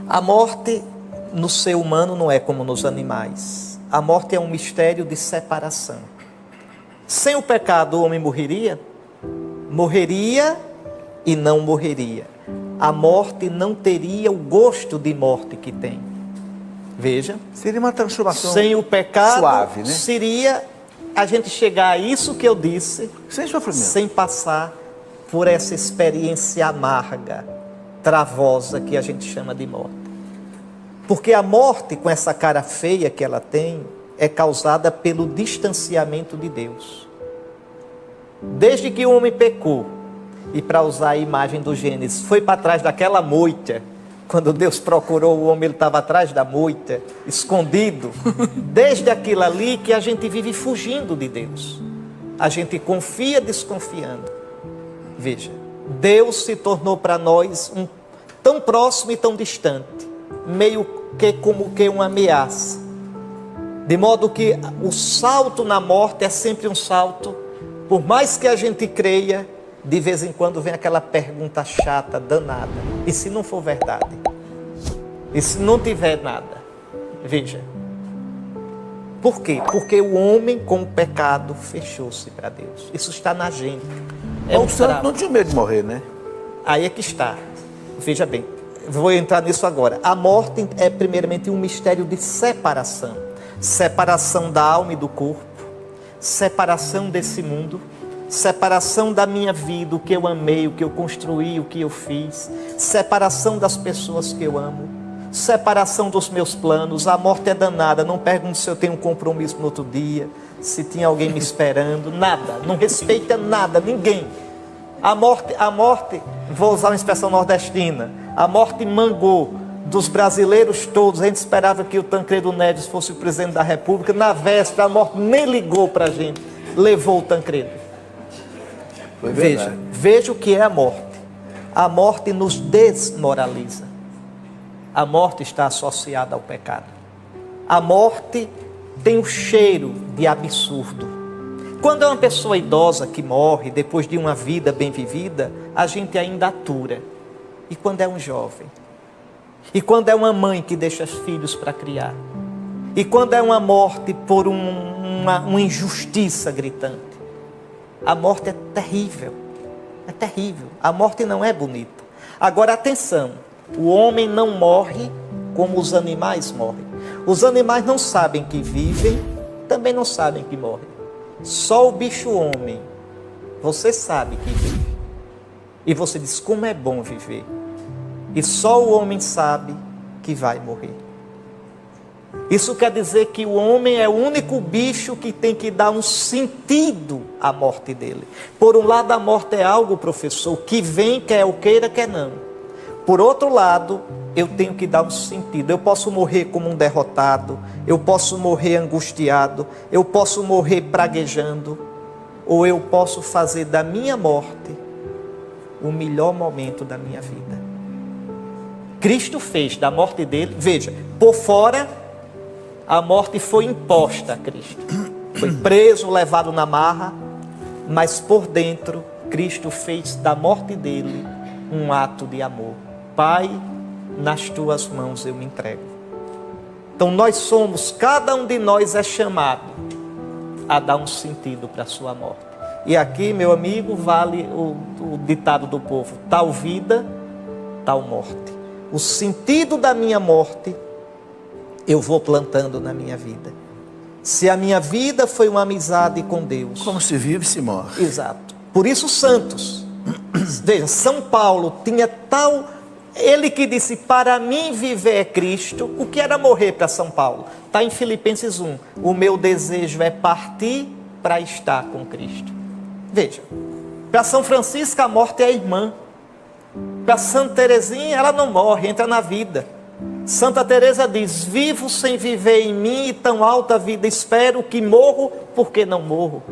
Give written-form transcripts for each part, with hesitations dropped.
A morte no ser humano não é como nos animais. A morte é um mistério de separação. Sem o pecado, o homem morreria? Morreria e não morreria. A morte não teria o gosto de morte que tem. Veja. Seria uma transformação sem o pecado, suave, né? Seria a gente chegar a isso que eu disse, sem sofrimento, sem passar por essa experiência amarga, travosa, que a gente chama de morte. Porque a morte, com essa cara feia que ela tem, é causada pelo distanciamento de Deus. Desde que o homem pecou, e para usar a imagem do Gênesis, foi para trás daquela moita, quando Deus procurou o homem, ele estava atrás da moita, escondido. Desde aquilo ali que a gente vive fugindo de Deus. A gente confia desconfiando. Veja, Deus se tornou para nós tão próximo e tão distante, meio que como que uma ameaça. De modo que o salto na morte é sempre um salto, por mais que a gente creia, de vez em quando vem aquela pergunta chata, danada. E se não for verdade? E se não tiver nada? Veja. Por quê? Porque o homem com o pecado fechou-se para Deus. Isso está na gente. O santo não tinha medo de morrer, né? Aí é que está. Veja bem, vou entrar nisso agora. A morte é primeiramente um mistério de separação. Separação da alma e do corpo. Separação desse mundo. Separação da minha vida, o que eu amei, o que eu construí, o que eu fiz. Separação das pessoas que eu amo. Separação dos meus planos. A morte é danada. Não pergunto se eu tenho um compromisso no outro dia, se tinha alguém me esperando. Nada. Não respeita nada, ninguém. A morte, vou usar uma expressão nordestina, a morte mangou dos brasileiros todos. A gente esperava que o Tancredo Neves fosse o presidente da República. Na véspera, a morte nem ligou para a gente. Levou o Tancredo. Veja o que é a morte. A morte nos desmoraliza. A morte está associada ao pecado. A morte tem o cheiro de absurdo. Quando é uma pessoa idosa que morre depois de uma vida bem vivida, a gente ainda atura. E quando é um jovem? E quando é uma mãe que deixa os filhos para criar? E quando é uma morte por uma injustiça gritante? A morte é terrível. É terrível. A morte não é bonita. Agora, atenção. O homem não morre como os animais morrem. Os animais não sabem que vivem, também não sabem que morrem. Só o bicho homem, você sabe que vive. E você diz, como é bom viver. E só o homem sabe que vai morrer. Isso quer dizer que o homem é o único bicho que tem que dar um sentido à morte dele. Por um lado, a morte é algo, professor, que vem, quer eu queira, quer não. Por outro lado, eu tenho que dar um sentido. Eu posso morrer como um derrotado, eu posso morrer angustiado, eu posso morrer praguejando, ou eu posso fazer da minha morte o melhor momento da minha vida. Cristo fez da morte dele, veja, por fora, a morte foi imposta a Cristo. Foi preso, levado na marra, mas por dentro, Cristo fez da morte dele um ato de amor. Pai, nas tuas mãos eu me entrego. Então nós somos, cada um de nós é chamado a dar um sentido para a sua morte. E aqui, meu amigo, vale o ditado do povo: tal vida, tal morte. O sentido da minha morte eu vou plantando na minha vida. Se a minha vida foi uma amizade com Deus, como se vive, se morre. Exato. Por isso santos. Veja, São Paulo tinha tal... Ele que disse, para mim viver é Cristo. O que era morrer para São Paulo? Está em Filipenses 1. O meu desejo é partir para estar com Cristo. Veja, para São Francisco a morte é a irmã. Para Santa Teresinha ela não morre, entra na vida. Santa Teresa diz, vivo sem viver em mim e tão alta vida espero que morro porque não morro.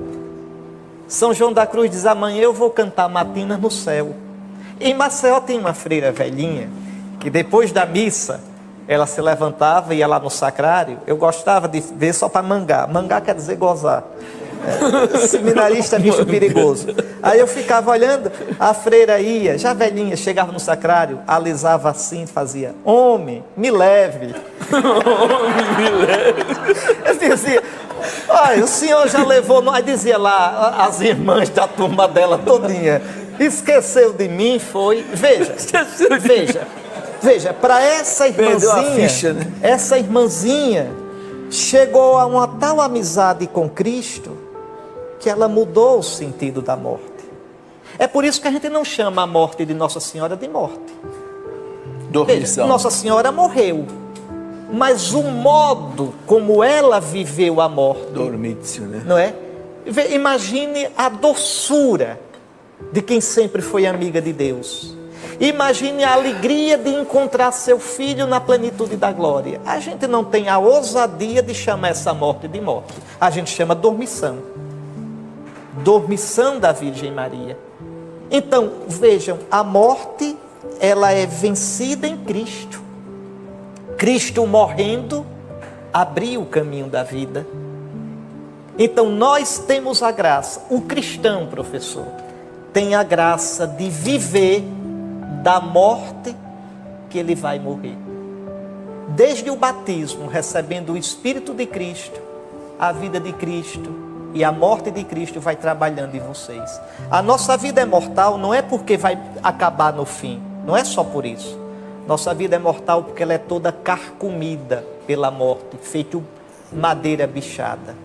São João da Cruz diz, amanhã eu vou cantar matinas no céu. Em Maceió tem uma freira velhinha, que depois da missa, ela se levantava e ia lá no sacrário. Eu gostava de ver só para mangar. Mangar quer dizer gozar. Seminarista é bicho perigoso. Aí eu ficava olhando, a freira ia, já velhinha, chegava no sacrário, alisava assim, fazia: homem, me leve. Homem, me leve. Eu dizia: olha, o senhor já levou. Aí dizia lá, as irmãs da turma dela todinha: esqueceu de mim, foi. Veja, para essa irmãzinha, a ficha, né? Essa irmãzinha chegou a uma tal amizade com Cristo que ela mudou o sentido da morte. É por isso que a gente não chama a morte de Nossa Senhora de morte. Dormição. Nossa Senhora morreu, mas o modo como ela viveu a morte, Dormício, né? não é? Imagine a doçura de quem sempre foi amiga de Deus. Imagine a alegria de encontrar seu filho na plenitude da glória. A gente não tem a ousadia de chamar essa morte de morte. A gente chama dormição. Dormição da Virgem Maria. Então, vejam, a morte, ela é vencida em Cristo. Cristo morrendo, abriu o caminho da vida. Então, nós temos a graça, o cristão, professor, tem a graça de viver da morte que ele vai morrer. Desde o batismo, recebendo o Espírito de Cristo, a vida de Cristo e a morte de Cristo vai trabalhando em vocês. A nossa vida é mortal não é porque vai acabar no fim, não é só por isso. Nossa vida é mortal porque ela é toda carcomida pela morte, feito madeira bichada.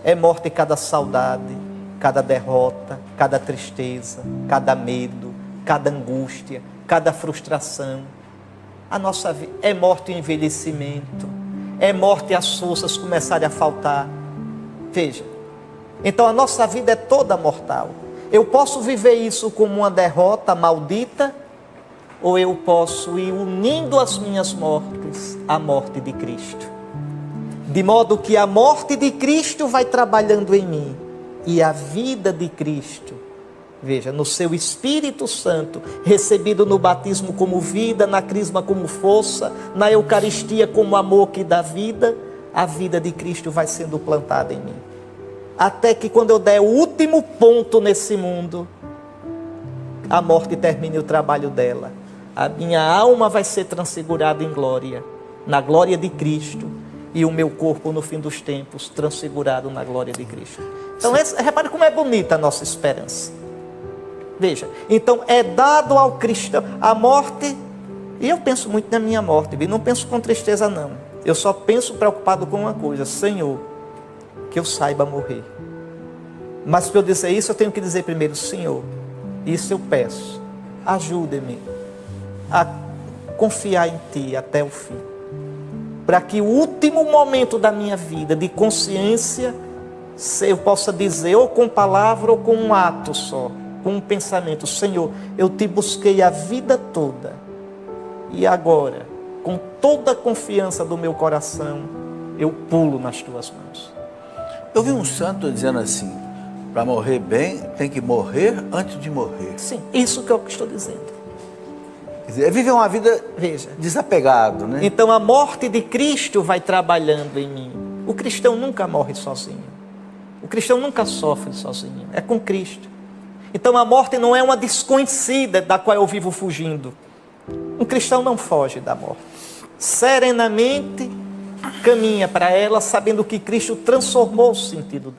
É morte cada saudade, cada derrota, cada tristeza, cada medo, cada angústia, cada frustração. A nossa vida é morte o envelhecimento, é morte as forças começarem a faltar. Veja, então a nossa vida é toda mortal. Eu posso viver isso como uma derrota maldita, ou eu posso ir unindo as minhas mortes à morte de Cristo. De modo que a morte de Cristo vai trabalhando em mim, e a vida de Cristo, veja, no seu Espírito Santo, recebido no batismo como vida, na crisma como força, na Eucaristia como amor que dá vida, a vida de Cristo vai sendo plantada em mim. Até que quando eu der o último ponto nesse mundo, a morte termine o trabalho dela. A minha alma vai ser transfigurada em glória, na glória de Cristo, e o meu corpo no fim dos tempos transfigurado na glória de Cristo. Então, repare como é bonita a nossa esperança. Veja, então é dado ao cristão a morte, e eu penso muito na minha morte, não penso com tristeza não. Eu só penso preocupado com uma coisa: Senhor, que eu saiba morrer. Mas para eu dizer isso, eu tenho que dizer primeiro: Senhor, isso eu peço, ajude-me a confiar em Ti até o fim, para que o último momento da minha vida de consciência, eu possa dizer, ou com palavra ou com um ato só, com um pensamento: Senhor, eu Te busquei a vida toda, e agora, com toda a confiança do meu coração, eu pulo nas Tuas mãos. Eu vi um santo dizendo assim: para morrer bem, tem que morrer antes de morrer. Sim, isso que eu estou dizendo. Quer dizer, é viver uma vida, veja, desapegado, né? Então a morte de Cristo vai trabalhando em mim. O cristão nunca morre sozinho. O cristão nunca sofre sozinho. É com Cristo. Então a morte não é uma desconhecida da qual eu vivo fugindo. Um cristão não foge da morte. Serenamente caminha para ela, sabendo que Cristo transformou o sentido dela.